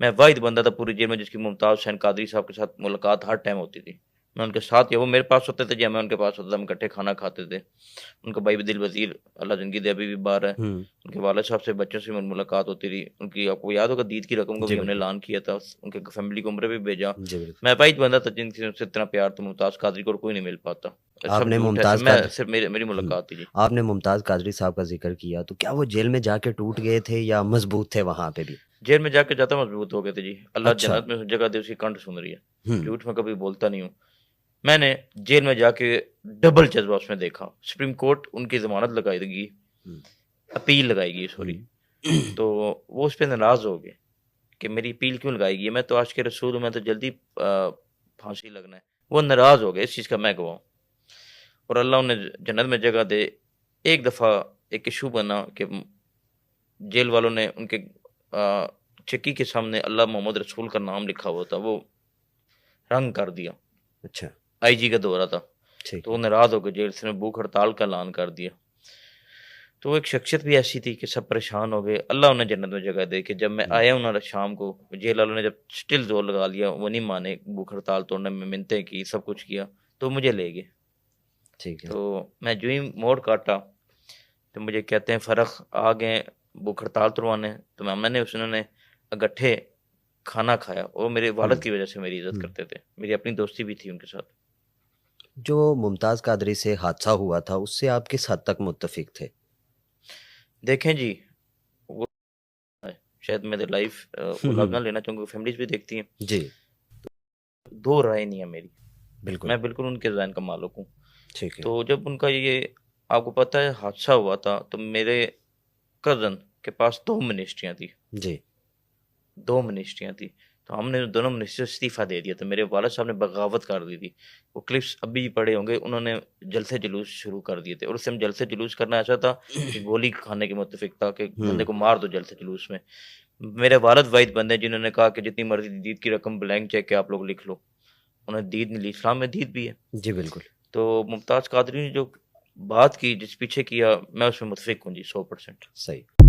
میں واحد بندہ تھا پوری جیل میں جس کی ممتاز حسین قادری صاحب کے ساتھ ملاقات ہر ٹائم ہوتی تھی. میں ان کے ساتھ، یا وہ میرے پاس ہوتے تھے یا میں ان کے پاس ہوتا تھا، ہم اکٹھے کھانا کھاتے تھے. ان کا بھائی بھی دل وزیر اللہ زندگی دے ابھی بھی باہر ہے. ہوں ان کے والد صاحب سے بچوں سے ملاقات ہوتی تھی. ان کی آپ کو یاد ہوگا عید کی رقم کو جی بھی ہم نے بالکل. اعلان کیا تھا، ان کے فیملی کو عمرے بھی بھیجا. جی بالکل. میں واحد بندہ تھا جن سے اتنا پیار تھا. ممتاز قادری کو اور کوئی نہیں مل پاتا. آپ سب نے جھوٹ ہے، ممتاز میں قادری صرف میری ملاقات تھی جی. آپ نے ممتاز قادری صاحب کا ذکر کیا، تو کیا وہ جیل میں جا کے ٹوٹ گئے تھے یا مضبوط تھے وہاں پہ بھی؟ جیل میں جا کے جاتا مضبوط ہو گئے تھے جی. اللہ اچھا. جنت میں جگہ دے، اس کی کنٹھ سن رہی ہے. ہوں جھوٹ میں کبھی بولتا نہیں ہوں. میں نے جیل میں جا کے ڈبل جذبہ اس میں دیکھا. سپریم کورٹ ان کی ضمانت لگائے گی، ہوں اپیل لگائے گی سوری، ہوں. تو وہ اس پہ ناراض ہو گئے کہ میری اپیل کیوں لگائے گی، میں تو عاشق رسول ہوں، میں تو جلدی پھانسی لگنا ہے. وہ ناراض ہو گئے، اس چیز کا میں گواہ ہوں. اور اللہ انہیں جنت میں جگہ دے. ایک دفعہ ایک ایشو بنا کہ جیل والوں نے ان کے چکی کے سامنے اللہ محمد رسول کا نام لکھا ہوا تھا، وہ رنگ کر دیا. اچھا آئی جی کا دورہ تھا، ٹھیک تو وہ ہے. ناراض ہو گئے، جیل سے بھوک ہڑتال کا اعلان کر دیا. تو وہ ایک شخصیت بھی ایسی تھی کہ سب پریشان ہو گئے. اللہ انہیں جنت میں جگہ دے کہ جب میں آیا ہوں نا شام کو، جیل والوں نے جب اسٹل زور لگا لیا، وہ نہیں مانے، بھوک ہڑتال توڑنے میں منتیں کی، سب کچھ کیا، تو مجھے لے گئے. ٹھیک ہے. تو میں جو ہی موڑ کاٹا تو مجھے کہتے ہیں فرق آ گئے بھوک ہڑتال توڑوانے. تو میں نے انہوں نے اگٹھے کھانا کھایا. اور میرے والد کی وجہ سے میری عزت کرتے تھے، میری اپنی دوستی بھی تھی ان کے ساتھ. جو ممتاز قادری سے حادثہ ہوا تھا اس سے آپ کس حد تک متفق تھے؟ دیکھیں جی، وہ شاید میرے لائف کو لگ نہ لینا چاہوں گا، فیملیز بھی دیکھتی ہیں. جی دو رائے نہیں ہے میری، بالکل. میں بالکل ان کے ذہن کا مالک ہوں. ٹھیک ہے. تو جب ان کا یہ آپ کو پتہ ہے حادثہ ہوا تھا، تو میرے کزن کے پاس دو منسٹریاں تھیں. جی دو منسٹریاں تھیں، تو ہم نے دونوں منسٹری سے استعفیٰ دے دیا. تو میرے والد صاحب نے بغاوت کر دی تھی. وہ کلپس ابھی بھی پڑے ہوں گے، انہوں نے جلسے جلوس شروع کر دیے تھے. اور اس سے ہم جلسے جلوس کرنا ایسا تھا کہ گولی کھانے کے متفق تھا کہ بندے کو مار دو جلسے جلوس میں. میرے والد واحد بندے جنہوں نے کہا کہ جتنی مرضی دید کی رقم بلینک چیک کے آپ لوگ لکھ لو. انہیں دید نہیں لی، اسلام میں دید بھی ہے. جی بالکل. تو ممتاز قادری نے جو بات کی، جس پیچھے کیا، میں اس میں متفق ہوں جی 100%. صحیح.